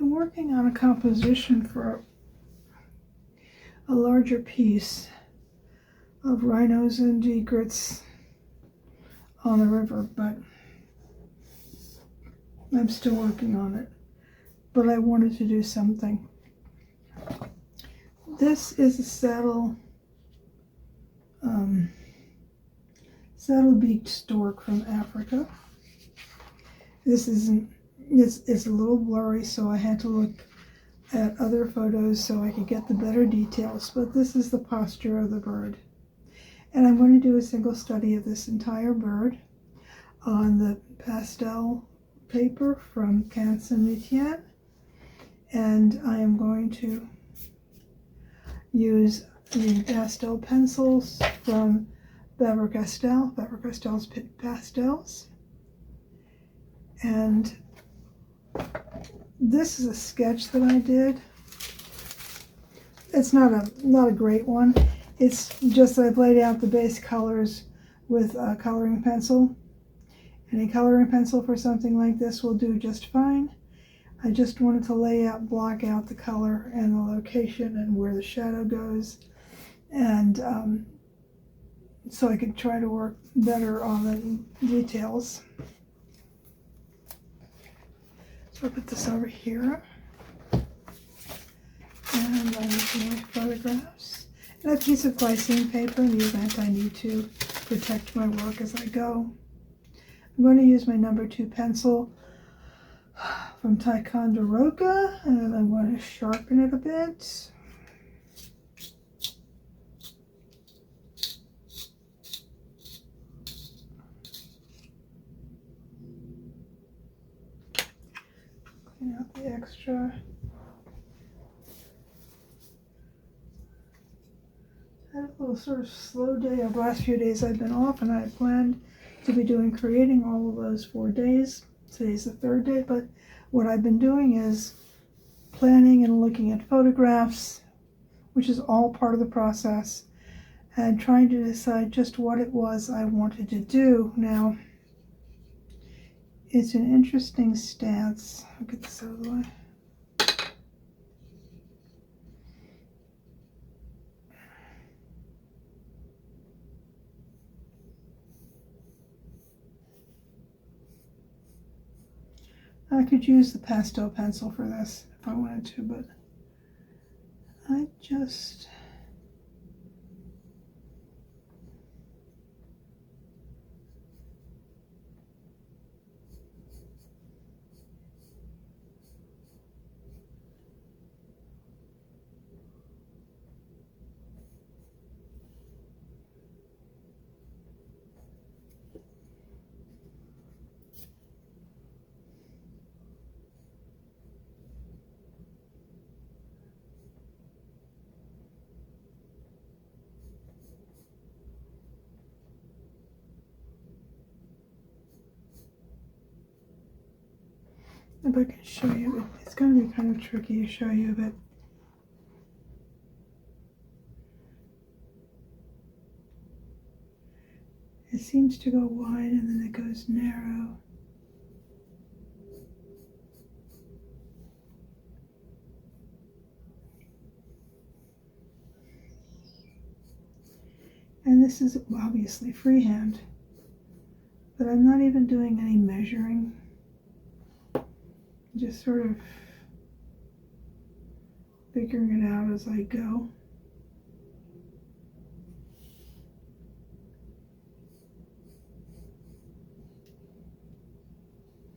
I'm working on a composition for a larger piece of rhinos and egrets on the river, but I'm still working on it. But I wanted to do something. This is a saddle Billed Stork from Africa. This isn't, it's a little blurry, so I had to look at other photos so I could get the better details, but this is the posture of the bird. And I'm going to do a single study of this entire bird on the pastel paper from Canson, and I am going to use the pastel pencils from Faber Castell Pitt Pastels. And this is a sketch that I did. It's not a great one. It's just that I've laid out the base colors with a coloring pencil. And a coloring pencil for something like this will do just fine. I just wanted to block out the color and the location and where the shadow goes. And so I could try to work better on the details. So I'll put this over here. And I'm using my photographs. And a piece of glycine paper in the event I need to protect my work as I go. I'm going to use my number 2 pencil from Ticonderoga, and I'm going to sharpen it a bit. Clean out the extra. I had a little sort of slow day of the last few days I've been off, and I had planned to be creating all of those 4 days. Today's the 3rd day, but what I've been doing is planning and looking at photographs, which is all part of the process, and trying to decide just what it was I wanted to do. Now, it's an interesting stance. I'll get this out of the way. I could use the pastel pencil for this if I wanted to, but I just if I can show you, it's going to be kind of tricky to show you, but it seems to go wide and then it goes narrow. And this is obviously freehand, but I'm not even doing any measuring. Just sort of figuring it out as I go.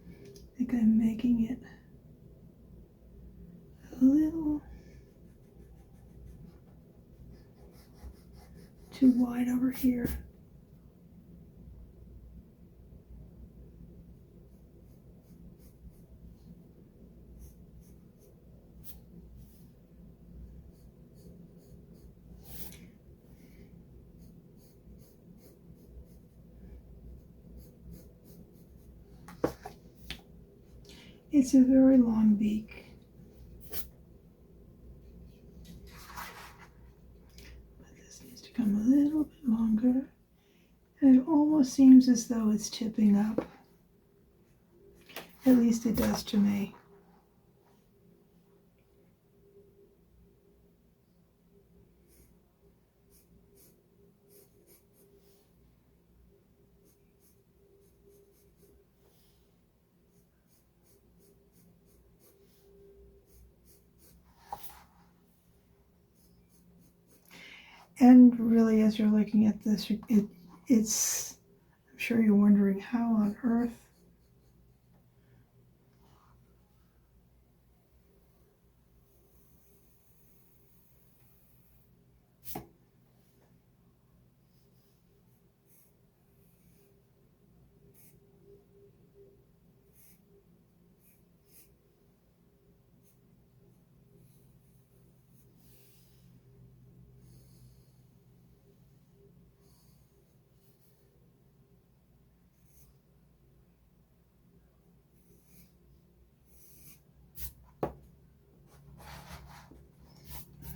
I think I'm making it a little too wide over here. It's a very long beak. But this needs to come a little bit longer. And it almost seems as though it's tipping up. At least it does to me. And really, as you're looking at this, it's, I'm sure you're wondering how on earth.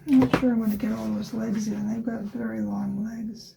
I'm not sure I'm going to get all those legs in. They've got very long legs.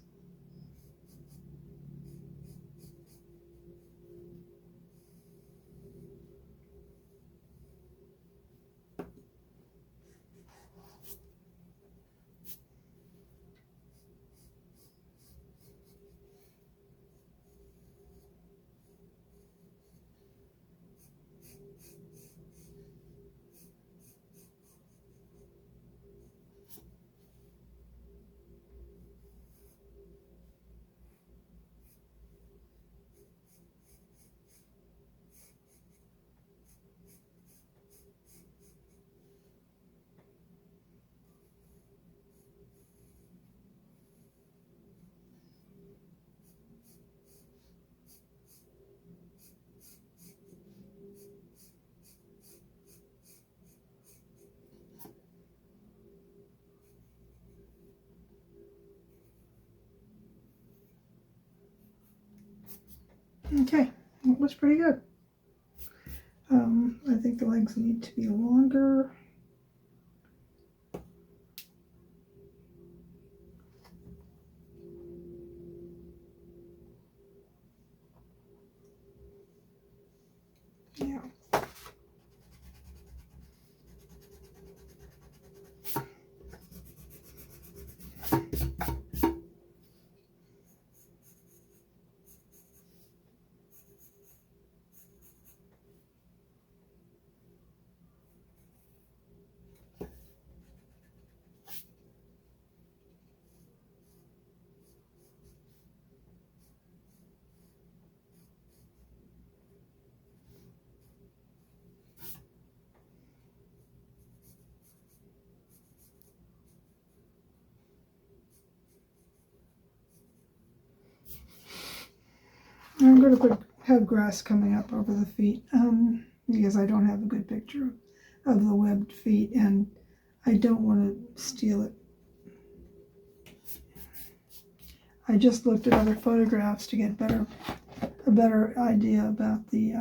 Okay, that was pretty good. I think the legs need to be longer. Yeah. I'm going to have grass coming up over the feet because I don't have a good picture of the webbed feet and I don't want to steal it. I just looked at other photographs to get a better idea about the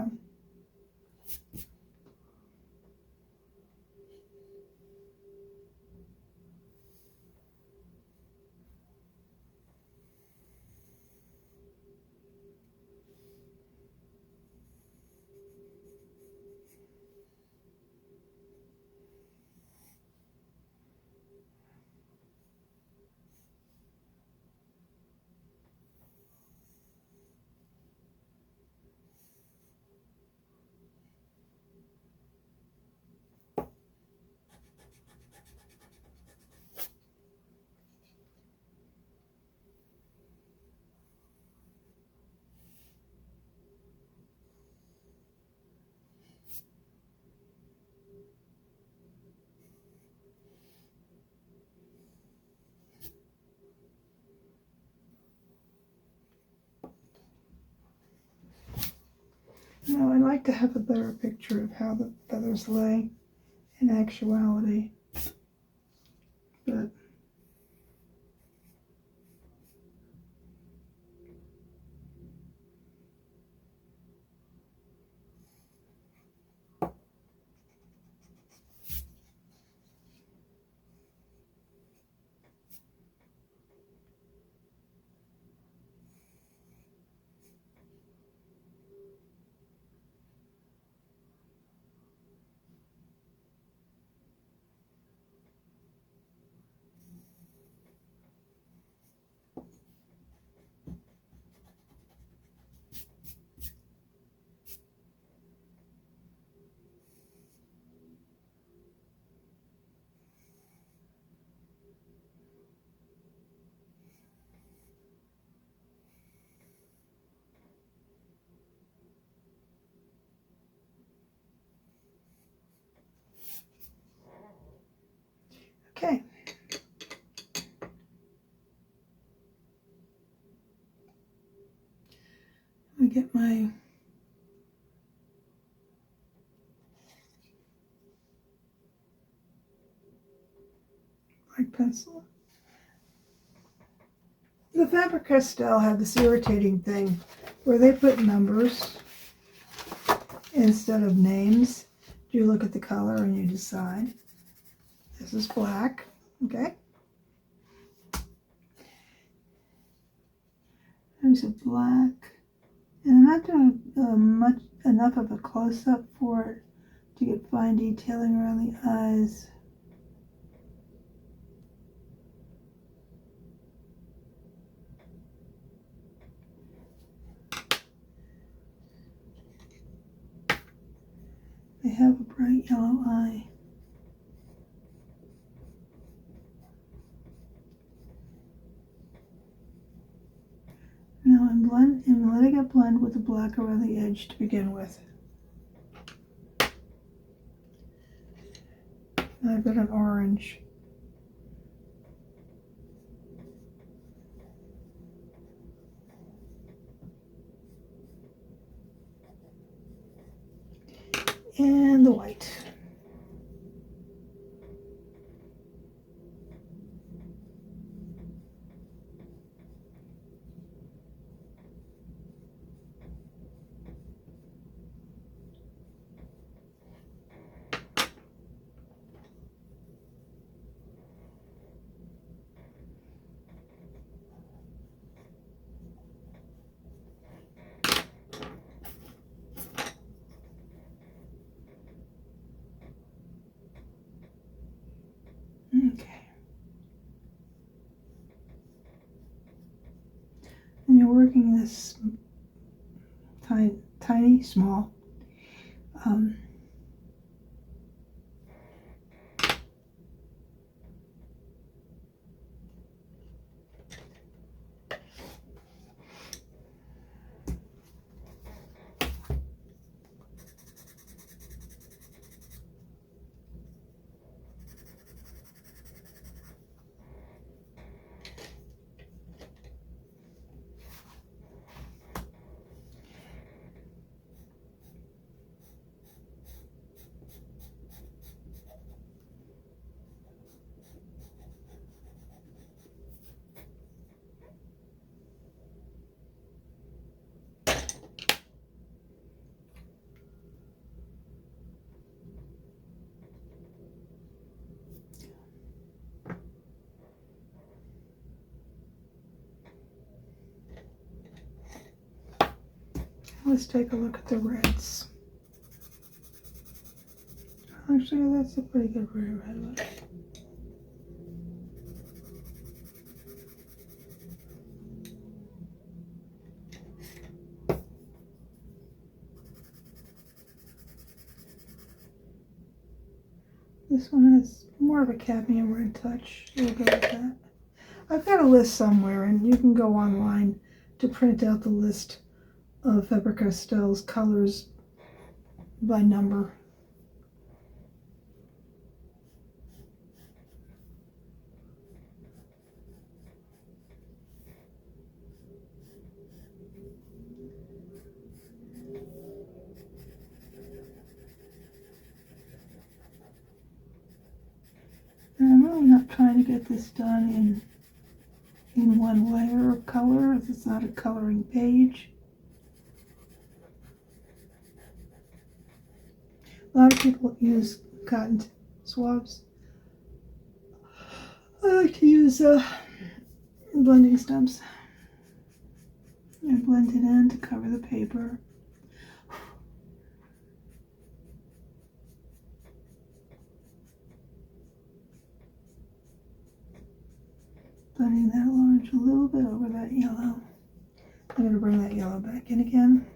No, I'd like to have a better picture of how the feathers lay in actuality, but get my black pencil. The Faber Castell have this irritating thing where they put numbers instead of names. You look at the color and you decide. This is black, okay? There's a black, and I'm not doing enough of a close-up for it to get fine detailing around the eyes. They have a bright yellow eye. Now I'm letting it blend with the black around the edge to begin with. Now I've got an orange. And the white. Okay. And you're working this tiny, small Let's take a look at the reds. Actually, that's a pretty good red look. This one has more of a cadmium red touch. We'll go with that. I've got a list somewhere, and you can go online to print out the list of Faber Castell's colors by number. And I'm really not trying to get this done in one layer of color. It's not a coloring page. A lot of people use cotton swabs. I like to use blending stumps. I blend it in to cover the paper. Blending that orange a little bit over that yellow. I'm going to bring that yellow back in again.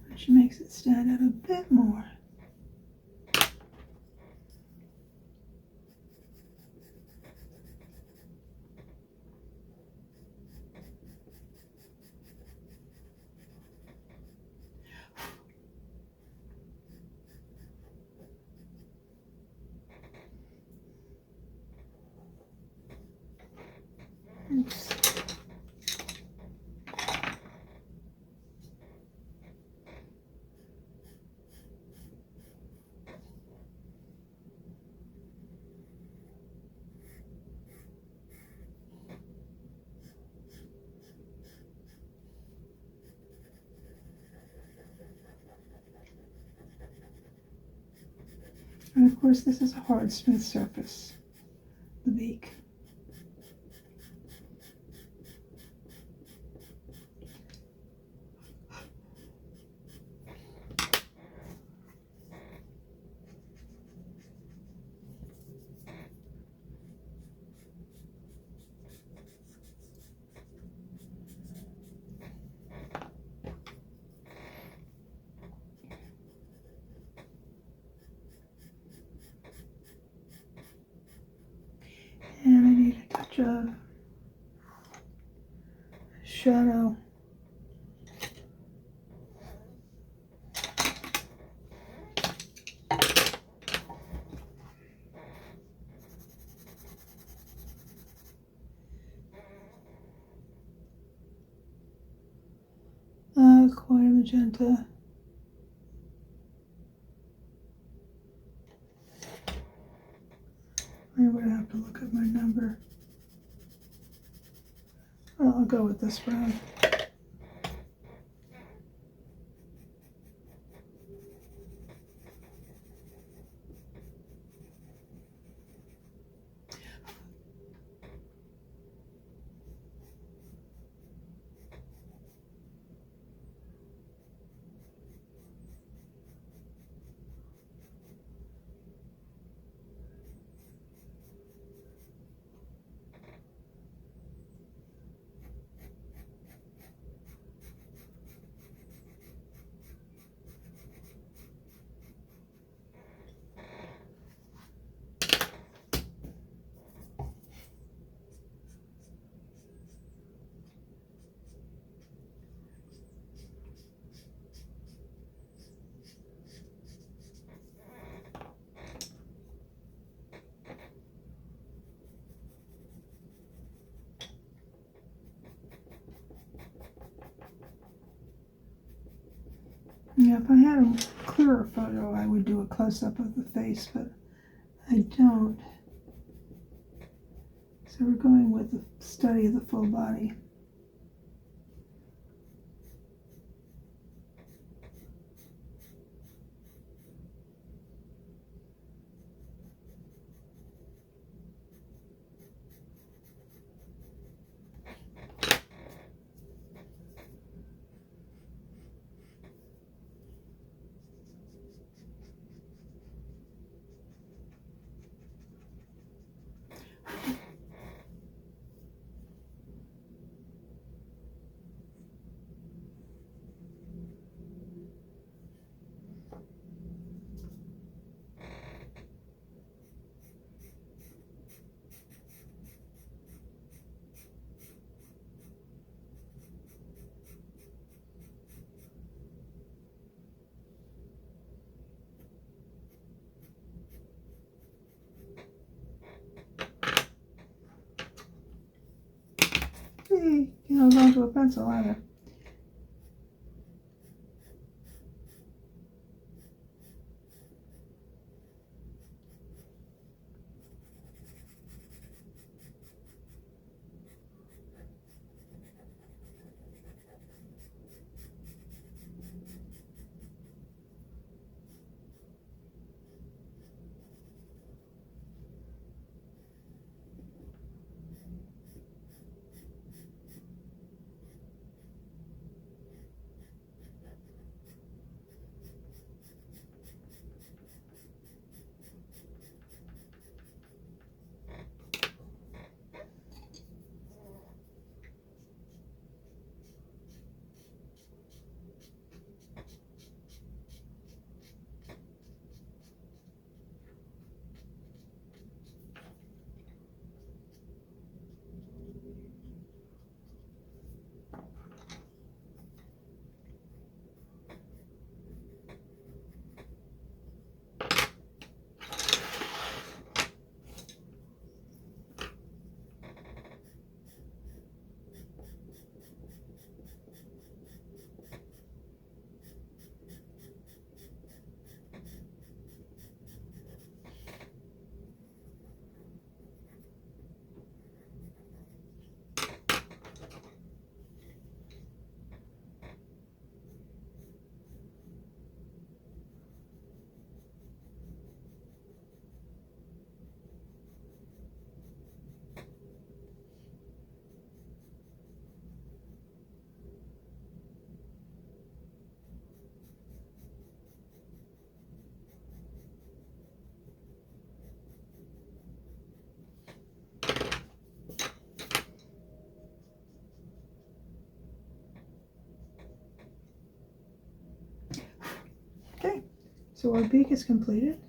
Which makes it stand out a bit more. Oops. And of course this is a hard, smooth surface, the beak. And I need a touch of shadow. Quite a magenta. I would have to look at my number. Well, I'll go with this brown. Yeah, if I had a clearer photo, I would do a close-up of the face, but I don't. So we're going with the study of the full body. Hey, you know, onto a pencil either. So our beak is completed.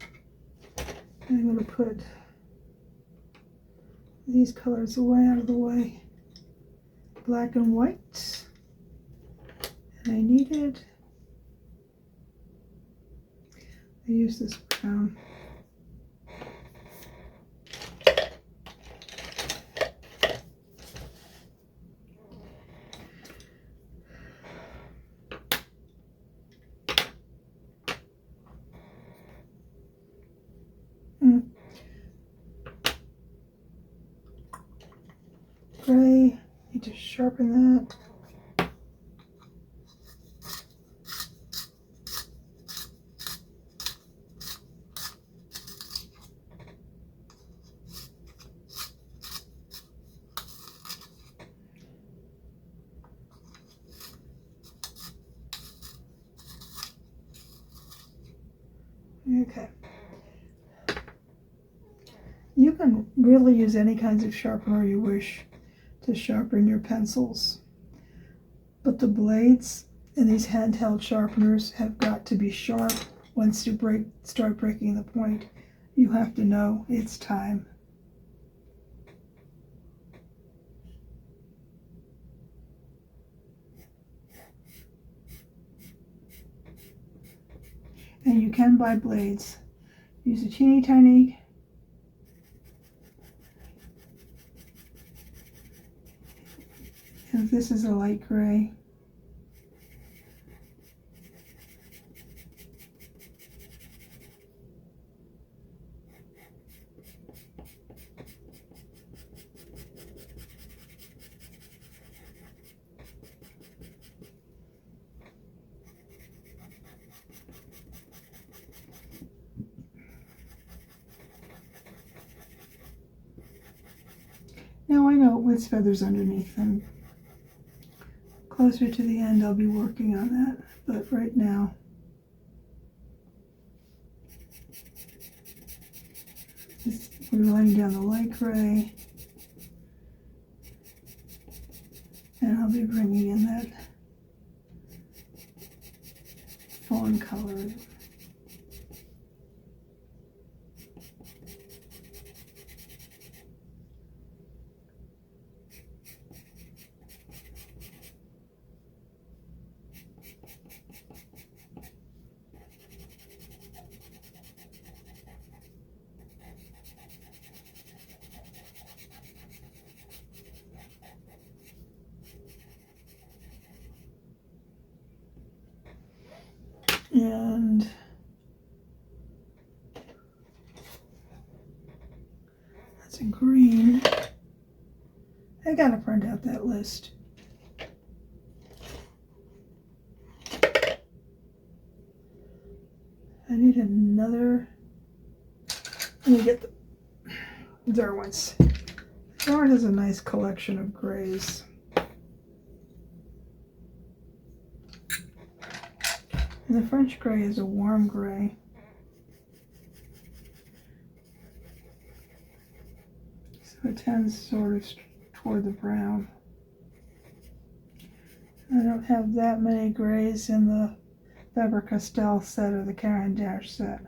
And I'm going to put these colors away out of the way. Black and white. And I needed, I use this brown. Gray, need to sharpen that. Okay. You can really use any kinds of sharpener you wish to sharpen your pencils, but the blades in these handheld sharpeners have got to be sharp. Once you start breaking the point, you have to know it's time. And you can buy blades. Use a teeny tiny and this is a light gray. Now I know with feathers underneath them. Closer to the end I'll be working on that, but right now we're laying down the light gray, and I'll be bringing in that fawn color. And that's a green. I gotta print out that list. I need another. Let me get the Derwent's. Derwent has a nice collection of grays. And the French gray is a warm gray. So it tends sort of toward the brown. I don't have that many grays in the Faber Castell set or the Caran d'Ache set.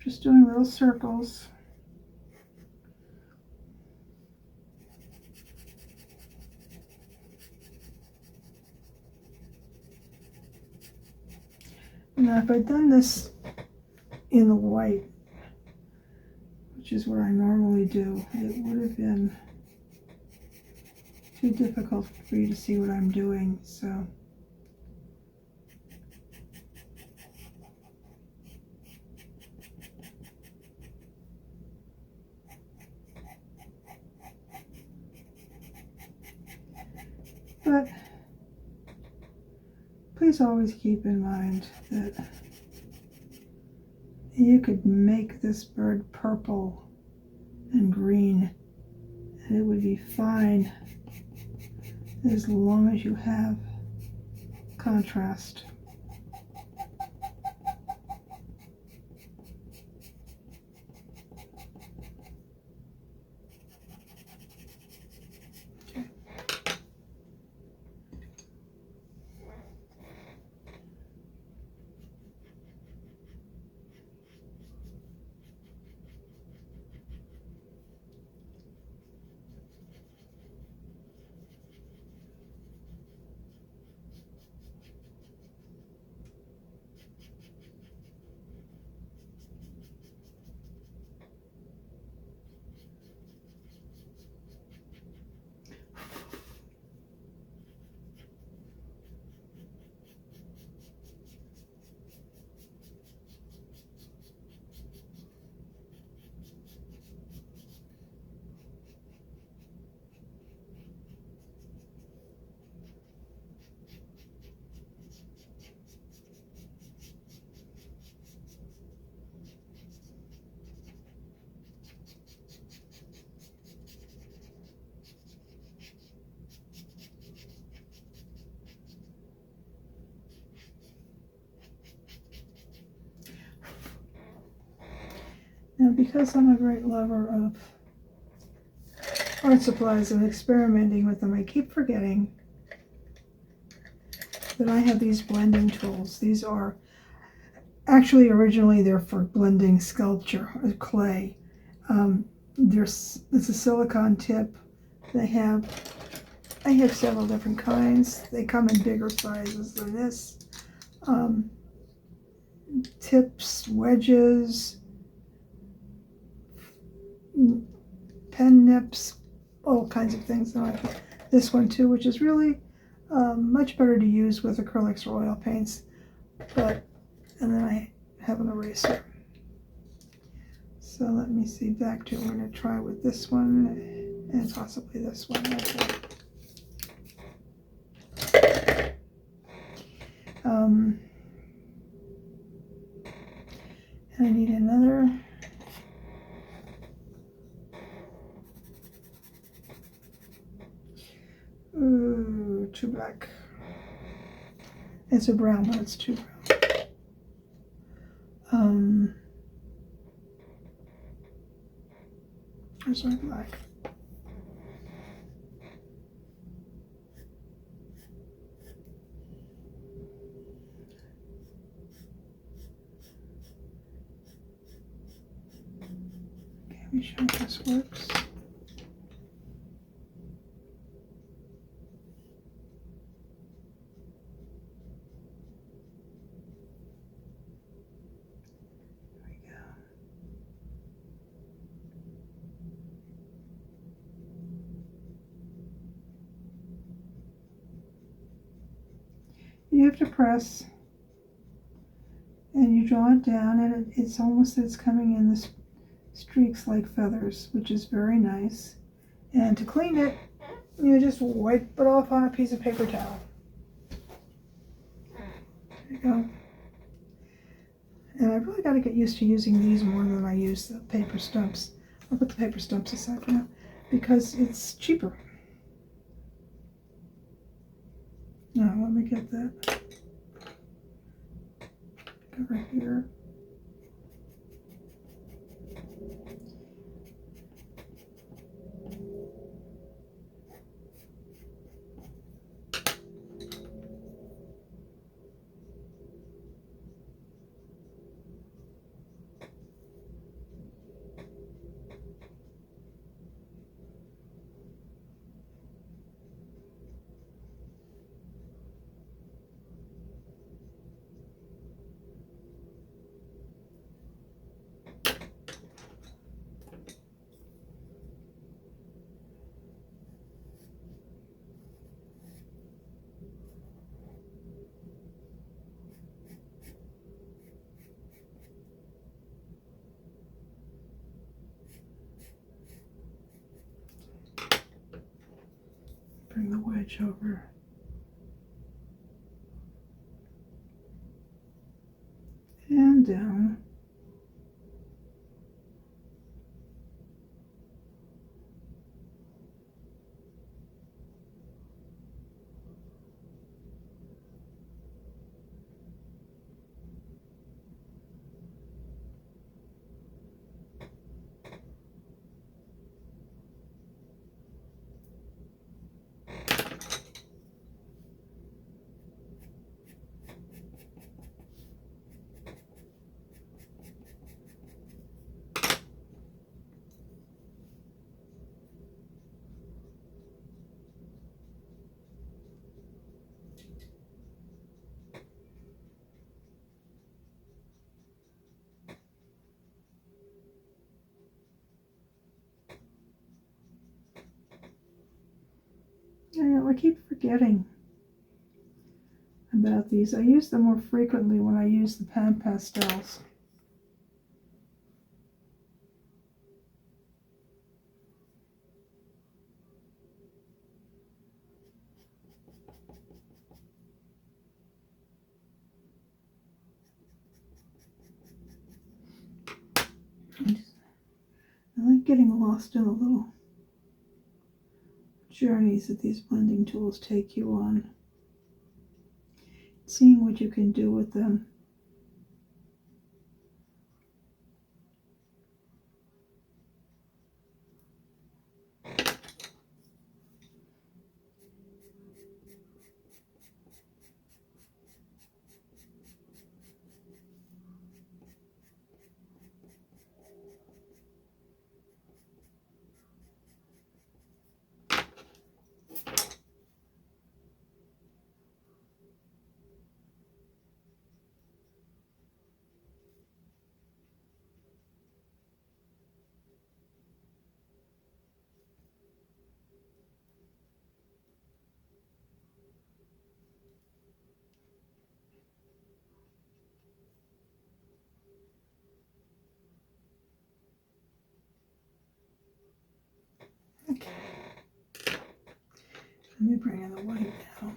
Just doing little circles. Now, if I'd done this in the white, which is what I normally do, it would have been too difficult for you to see what I'm doing, so. But please always keep in mind that you could make this bird purple and green and it would be fine as long as you have contrast. Now, because I'm a great lover of art supplies and experimenting with them, I keep forgetting that I have these blending tools. These are actually, originally they're for blending sculpture or clay. It's a silicone tip. I have several different kinds. They come in bigger sizes than this. Tips, wedges, pen nips, all kinds of things. And I like this one too, which is really much better to use with acrylics or oil paints. And then I have an eraser. So let me see, back to, we're going to try with this one and possibly this one. Okay. I need another. Ooh, too black. It's a brown, but it's too brown. There's my black. Okay, let me show if this works. You have to press and you draw it down, and it's almost, it's coming in the streaks like feathers, which is very nice. And to clean it, you just wipe it off on a piece of paper towel. There you go. And I really got to get used to using these more than I use the paper stumps. I'll put the paper stumps aside for now because it's cheaper. Now, let me get that over here. Bring the wedge over. And down. I keep forgetting about these. I use them more frequently when I use the pan pastels. I like getting lost in the little journeys that these blending tools take you on, seeing what you can do with them. Okay. Let me bring in the white now.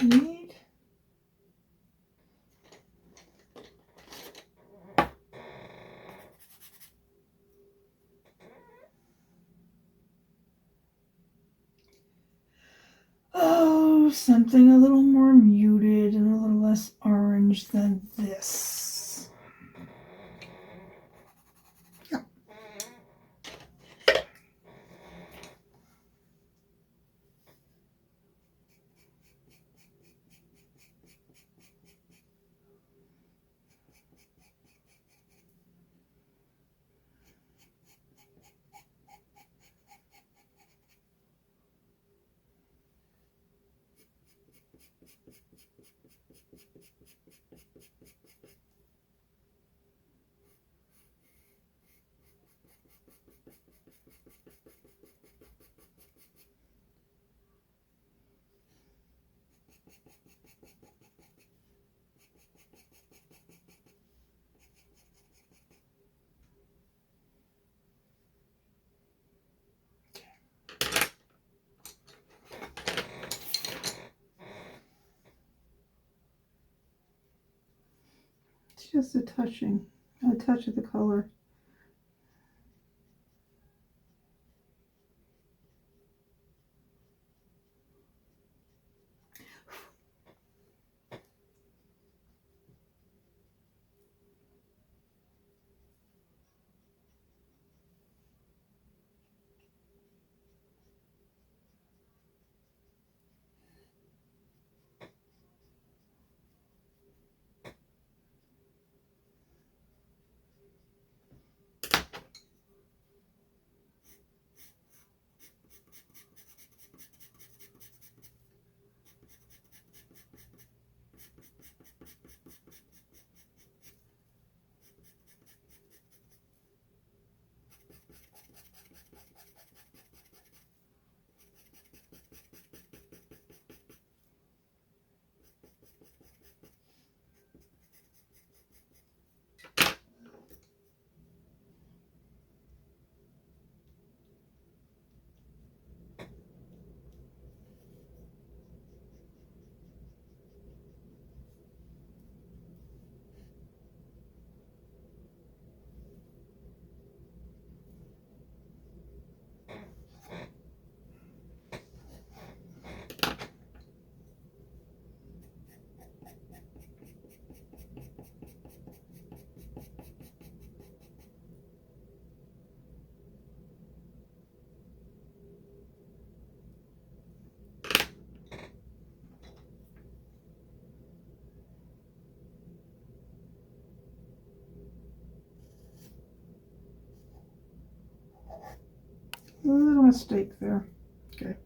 Need something a little more muted and a little less orange than this. Yeah. Just a touch of the color. A little mistake there. Okay.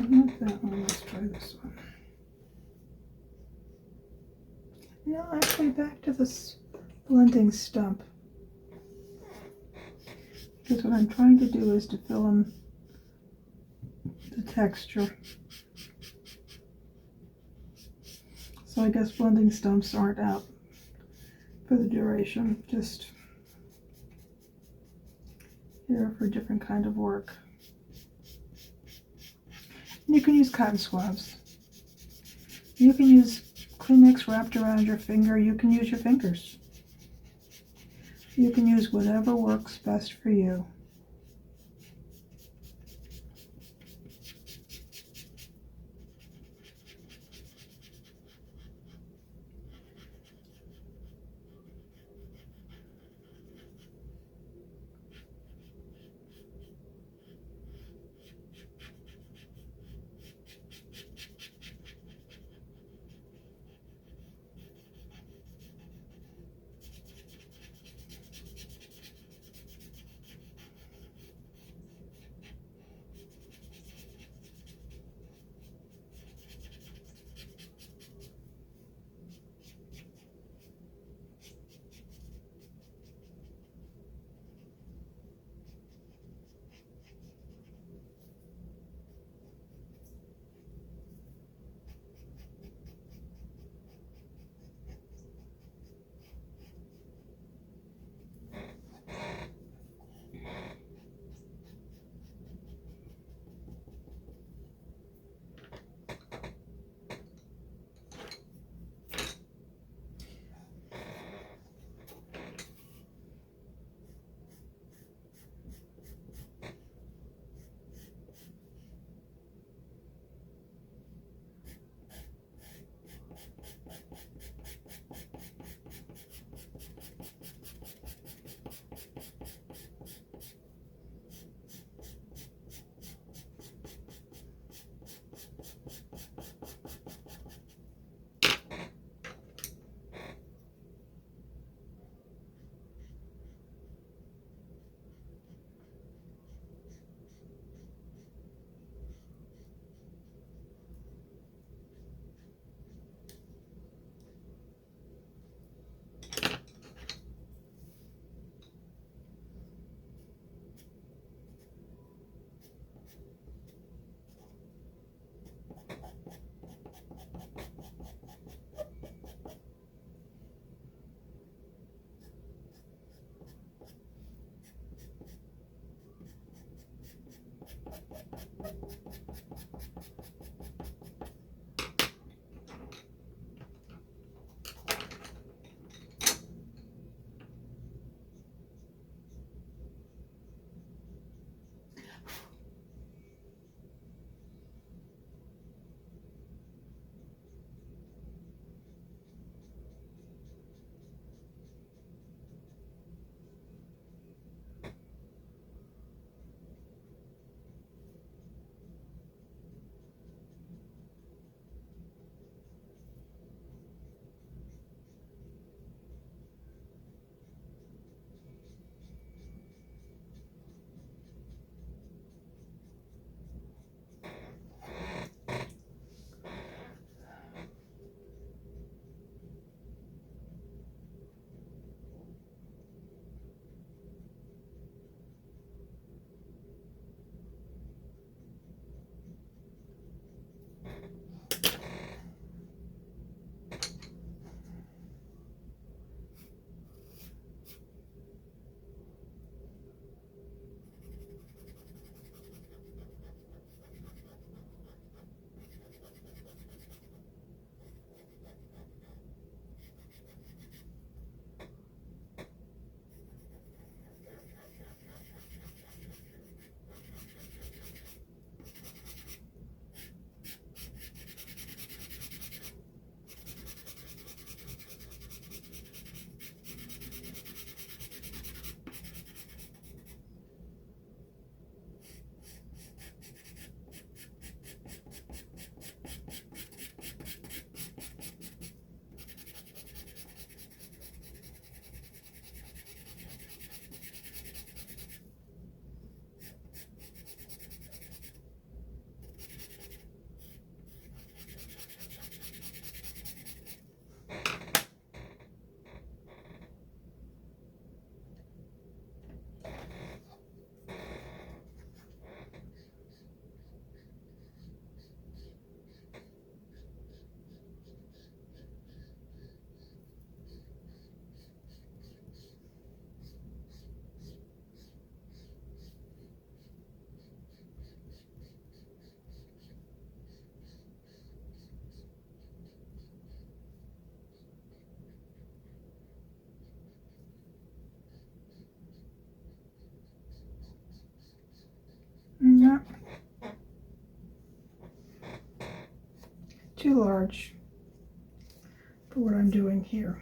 Not that one. Let's try this one. No, actually back to this blending stump. Because what I'm trying to do is to fill in texture. So I guess blending stumps aren't out for the duration, just here for different kind of work. And you can use cotton swabs. You can use Kleenex wrapped around your finger. You can use your fingers. You can use whatever works best for you. too large for what I'm doing here.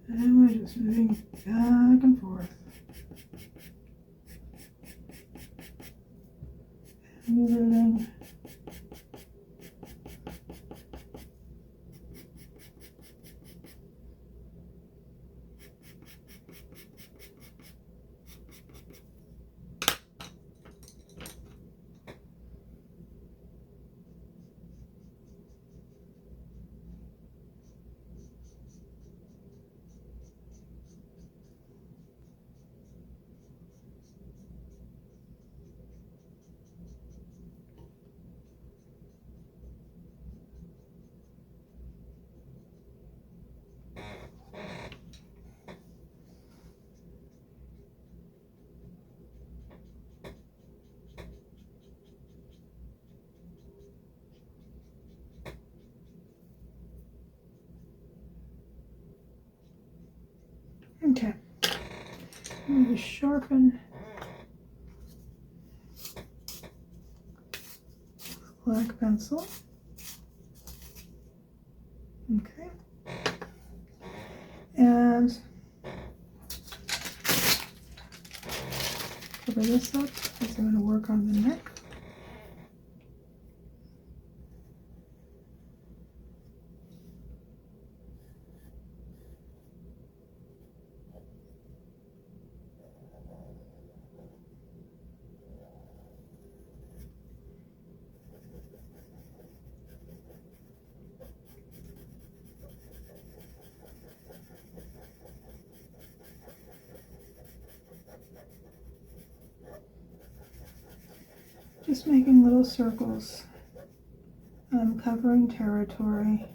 And we're just moving back and forth. Moving. Okay, I'm going to sharpen black pencil. Okay, and cover this up because I'm going to work on the neck. Just making little circles. I'm covering territory.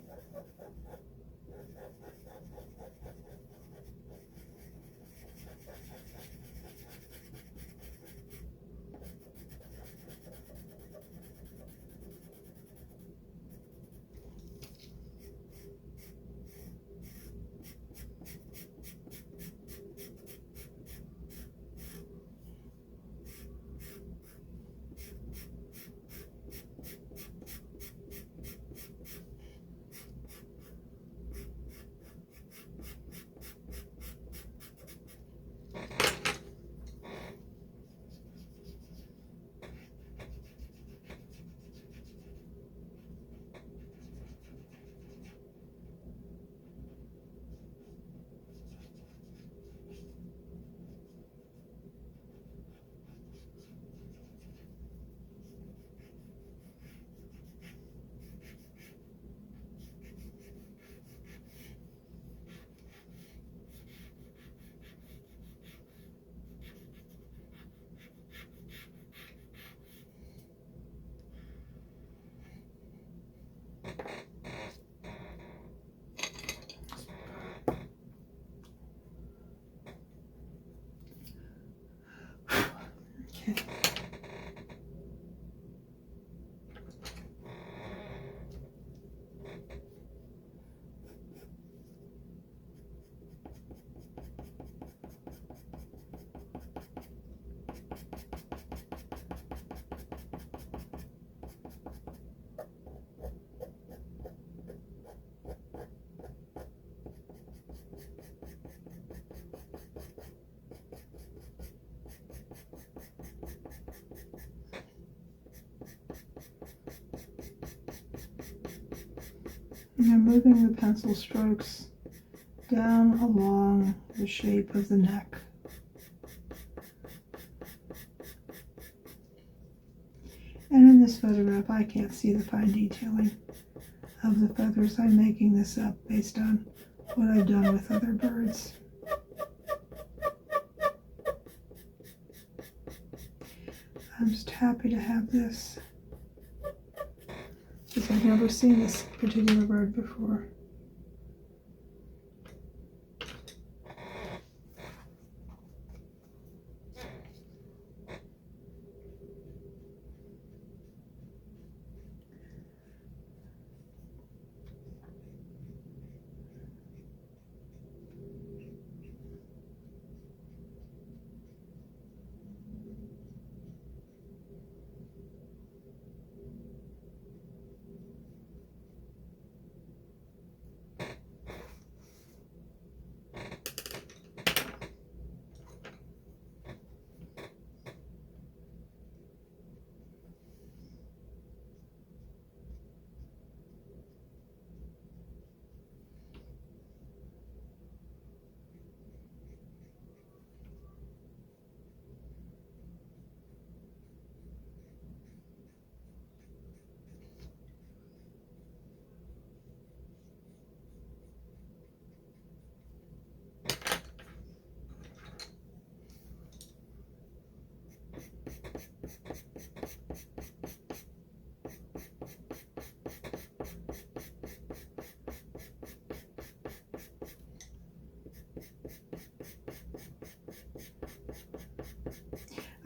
Okay. And I'm moving the pencil strokes down along the shape of the neck. And in this photograph, I can't see the fine detailing of the feathers. I'm making this up based on what I've done with other birds. I'm just happy to have this, because I've never seen this particular bird before.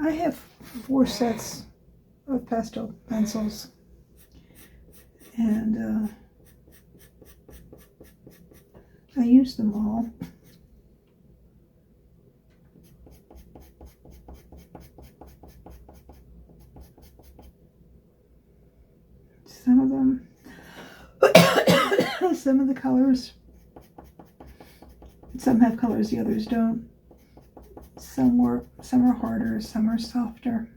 I have 4 sets of pastel pencils, and I use them all. Some of them, some of the colors, some have colors, the others don't. Some are harder, some are softer.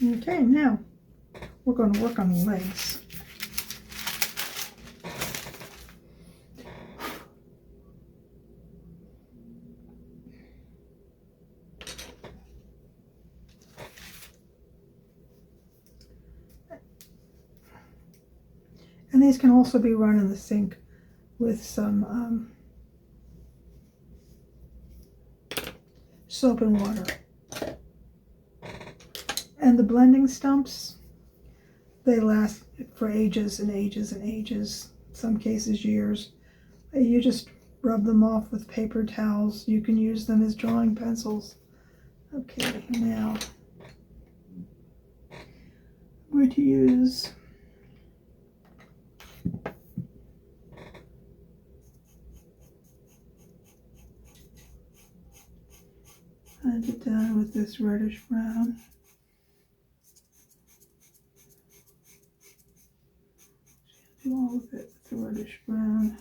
Okay, now we're going to work on the legs. And these can also be run in the sink with some soap and water. And the blending stumps, they last for ages and ages and ages, some cases years. You just rub them off with paper towels. You can use them as drawing pencils. Okay, now I'm going to use blend it down with this reddish brown. Do all of it with the reddish brown.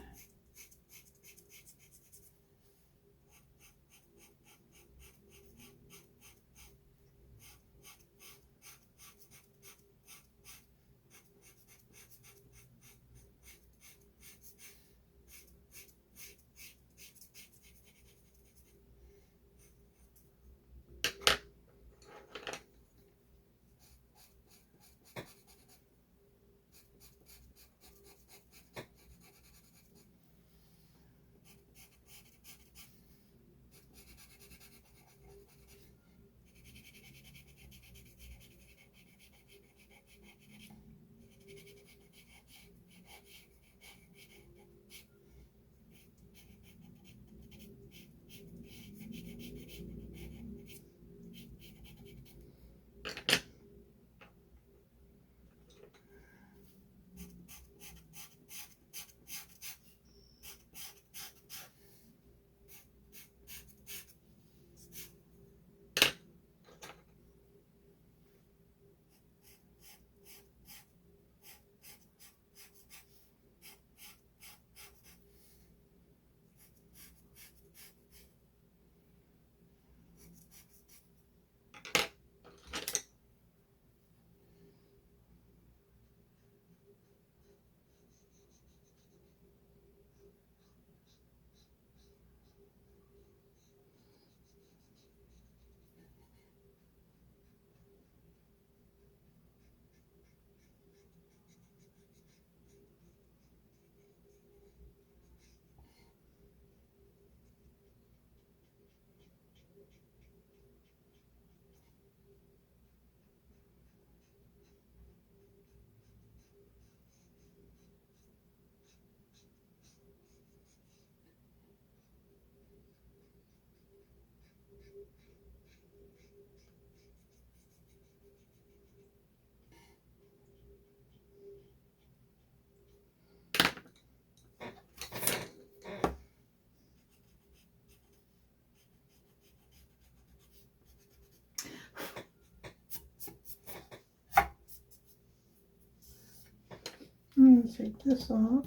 take this off.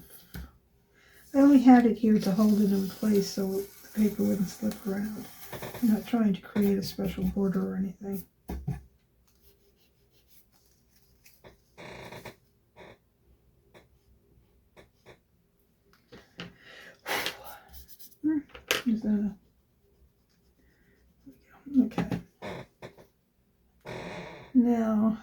I only had it here to hold it in place so the paper wouldn't slip around. I'm not trying to create a special border or anything. Is that okay. Now,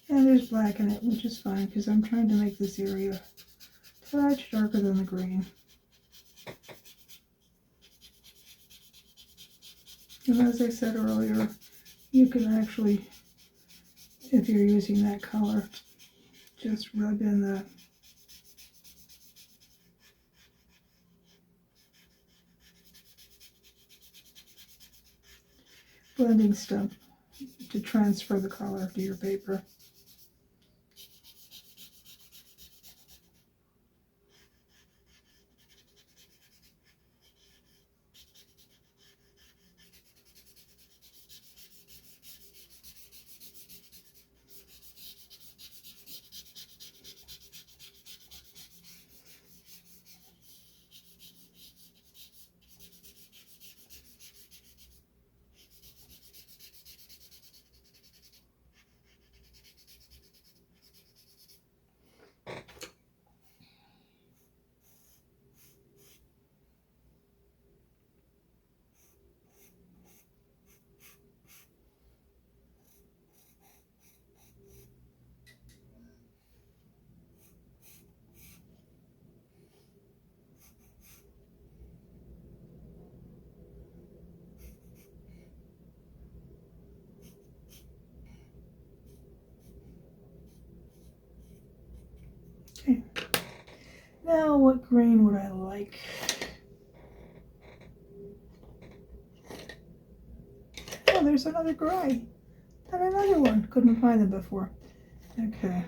and there's black in it, which is fine because I'm trying to make this area a touch darker than the green. And as I said earlier, you can actually, if you're using that color, just rub in the blending stuff to transfer the color to your paper. Okay. Now, what green would I like? Oh, there's another gray. And another one. Couldn't find them before. Okay.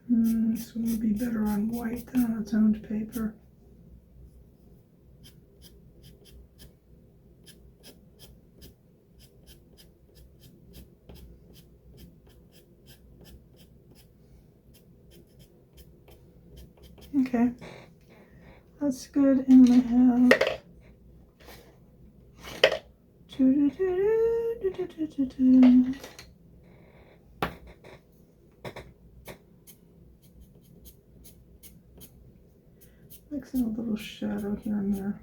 This one would be better on white than on its own paper. Okay, that's good. And I have mixing a little shadow here and there.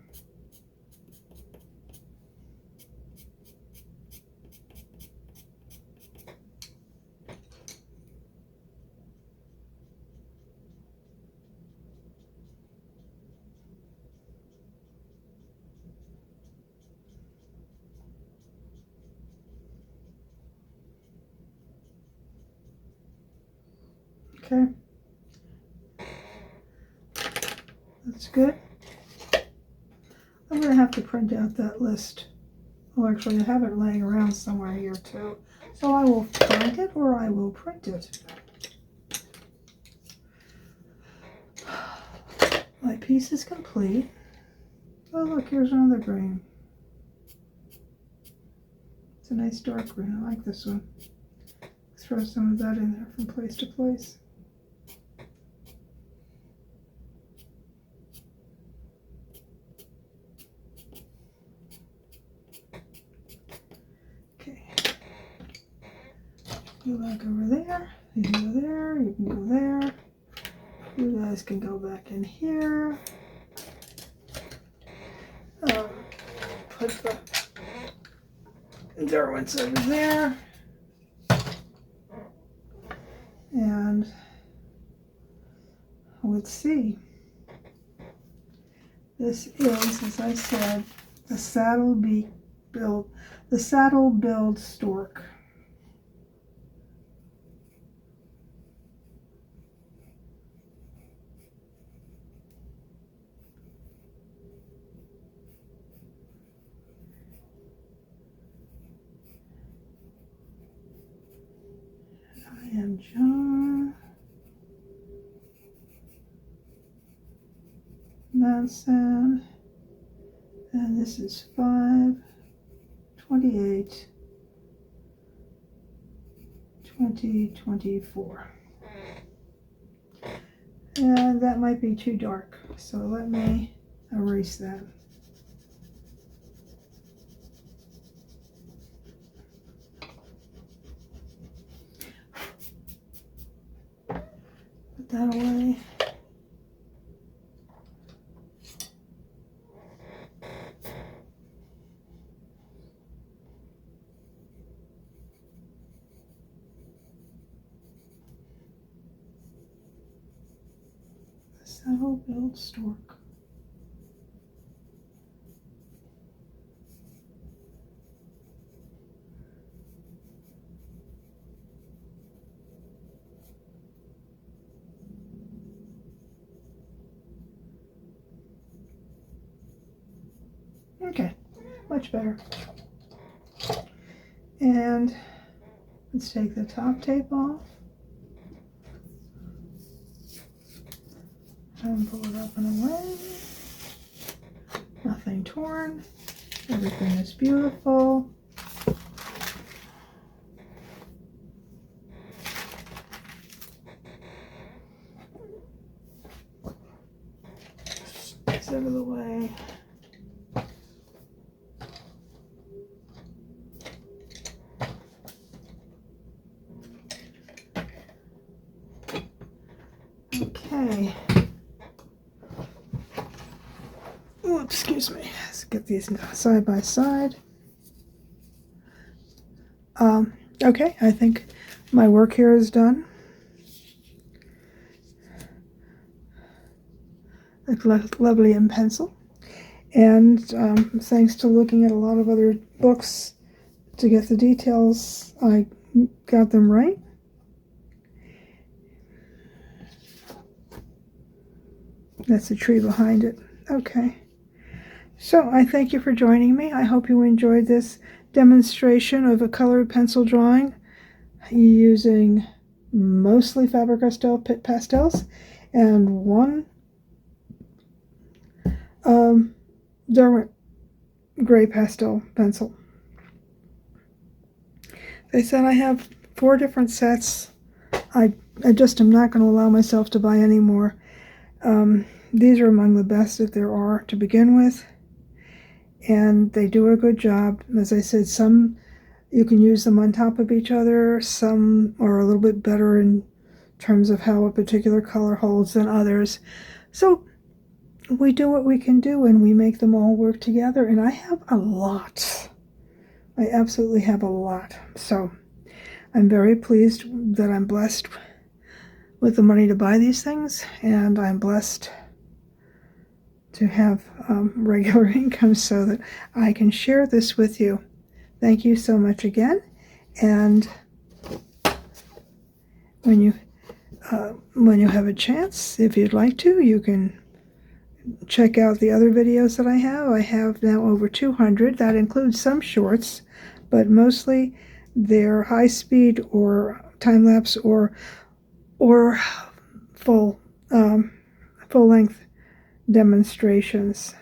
Okay. That's good. I'm going to have to print out that list. Well, actually, I have it laying around somewhere here too. So I will find it or I will print it. My piece is complete. Oh, look, here's another green. It's a nice dark green. I like this one. Throw some of that in there from place to place. Okay. Go back over there. You can go there. You can go there. You guys can go back in here. Put the Derwents over there. And let's see. This is, as I said, the Saddle Billed Stork. I am John Canson, and this is 5/28/2024. And that might be too dark, so let me erase that. Put that away. Saddle Billed Stork. Okay, much better. And let's take the top tape off. And pull it up and away. Nothing torn. Everything is beautiful. It's out of the way. Okay. Oh, excuse me. Let's get these side by side. Okay, I think my work here is done. Look lovely in pencil. And thanks to looking at a lot of other books to get the details, I got them right. That's the tree behind it. Okay. So I thank you for joining me. I hope you enjoyed this demonstration of a colored pencil drawing using mostly Faber Castell Pitt pastels and one Derwent gray pastel pencil. They said I have 4 different sets. I just am not going to allow myself to buy any more. These are among the best that there are to begin with, and they do a good job. As I said, some you can use them on top of each other, some are a little bit better in terms of how a particular color holds than others. So we do what we can do and we make them all work together, and I have a lot. I absolutely have a lot. So I'm very pleased that I'm blessed with the money to buy these things, and I'm blessed to have regular income so that I can share this with you. Thank you so much again, and when you when you have a chance, if you'd like to, you can check out the other videos that I have. I have now over 200. That includes some shorts, but mostly they're high speed or time lapse or full length demonstrations.